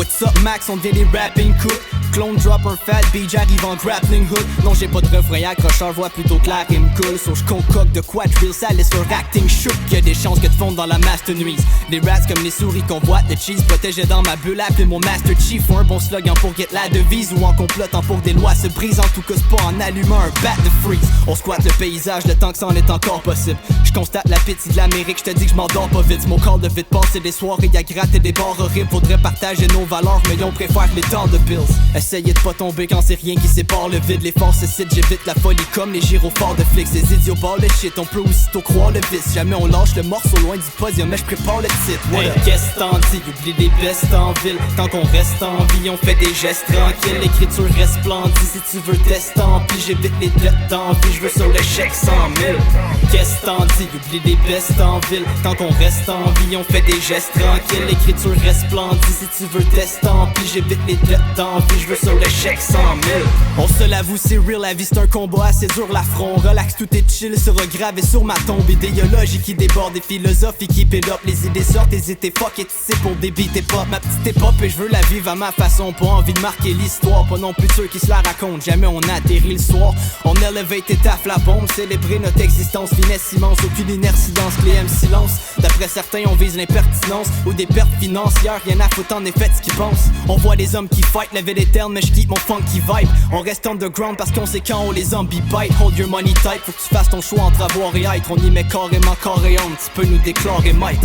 What's up Max, on devient des rapping cooks. Clone drop un fat beat, j'arrive en grappling hook. Non j'ai pas de refrain accrocheur, voix plutôt clair et me coule. So j'concocte de quoi drill ça laisse sur acting shook. Y'a des chances que te fondent dans la master nuise. Des rats comme les souris qu'on voit, le cheese protégé dans ma bulle. Appelez mon master chief ou un bon slogan pour get la devise. Ou en complotant pour des lois se brisent. En tout cas c'est pas en allumant un bat de freeze. On squatte le paysage le temps que c'en est encore possible. J'constate l'appétit de l'Amérique, j'te dis que j'm'endors pas vite. Mon call de vite passer des soirées à gratter des bars horribles. Faudrait partager nos valeurs mais on préfère les temps de bills. Essayez de pas tomber quand c'est rien qui sépare le vide. Les forces citent, j'évite la folie comme les gyrophares de flics. Ces idiots barrent le shit, on peut aussitôt croire le vice. Jamais on lâche le morceau loin du podium, mais j'prépare le titre. Hey, qu'est-ce t'en dis, oublie les bestes en ville. Tant qu'on reste en vie, on fait des gestes tranquilles. L'écriture resplendit, si tu veux tester en pis. J'évite les dettes d'envie, j'veux sur le chèque 100 000. Qu'est-ce t'en dis, oublie les bestes en ville. Tant qu'on reste en vie, on fait des gestes tranquilles. L'écriture resplendit, si tu veux tester en pis. J'évite les dettes d'envie, j'veux sur le chèque 100 000. On se l'avoue, c'est real, la vie c'est un combat assez dur, l'affront. Relax, tout est chill, sera gravé sur ma tombe. Idéologie qui déborde, des philosophies qui pile up. Les idées sortent, hésitez fuck it, c'est pour des beats et pop. Ma petite épop et je veux la vivre à ma façon. Pas envie de marquer l'histoire, pas non plus ceux qui se la racontent. Jamais on atterrit le soir, on elevate et taffe la bombe. Célébrer notre existence, finesse immense, aucune inertie dans ce clé silence. D'après certains on vise l'impertinence ou des pertes financières, rien à foutre en effet de ce qu'ils pensent. On voit des hommes qui fight, lever les termes, mais je keep mon funky vibe. On reste underground parce qu'on sait quand on les zombies bite. Hold your money tight, faut que tu fasses ton choix entre avoir et être. On y met carrément corps et âme, tu peux nous déclarer maître.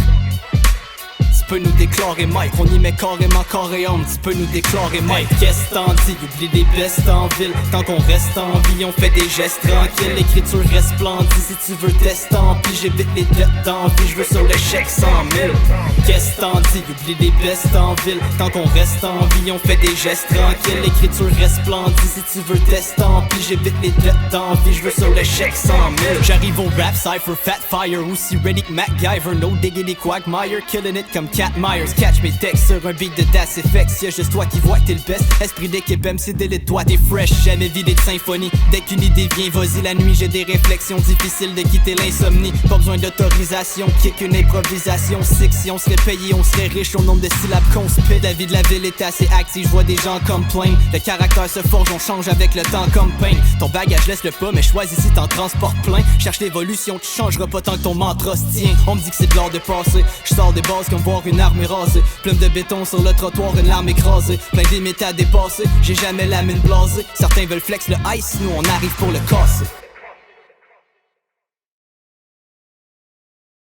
Tu peux nous déclarer maître, on y met carrément corps et âme, tu peux nous déclarer maître. Qu'est-ce t'en dis, oublie les bestes en ville. Tant qu'on reste en vie, on fait des gestes tranquilles. L'écriture resplendit, si tu veux tester en pis. J'évite les dettes d'envie, j'veux sur le chèque 100 000. Qu'est-ce t'en dis, oublie les bestes en ville. Tant qu'on reste en vie, on fait des gestes tranquilles. L'écriture resplendit, si tu veux tester en pis. J'évite les dettes d'envie, j'veux sur le chèque 100 000. J'arrive au rap cypher, fat fire, aussi ready que MacGyver. No diggity quagmire, killing it comme Cat Myers. Catch mes textes sur un beat de Das FX. Y'a juste toi qui vois que t'es le best. Esprit d'équipe MC d'élite, toi t'es fresh. Jamais vidé de symphonie. Dès qu'une idée vient, vas-y la nuit. J'ai des réflexions difficiles de quitter l'insomnie. Pas besoin d'autorisation, kick une improvisation. Sick, si on serait payé, on serait riche au nombre de syllabes qu'on spit. La vie de la ville est assez active, je vois des gens comme plein. Le caractère se forge, on change avec le temps comme pain. Ton bagage laisse le pas, mais choisis si t'en transportes plein. Cherche l'évolution, tu changeras pas tant que ton mantra se tient. On me dit que c'est de l'heure de passer. Je sors des bases comme voir une arme rasée. Plume de béton sur le trottoir, une larme écrasée. Plein d'imités à dépasser, j'ai jamais la mine blasée. Certains veulent flex le ice, nous on arrive pour le casser.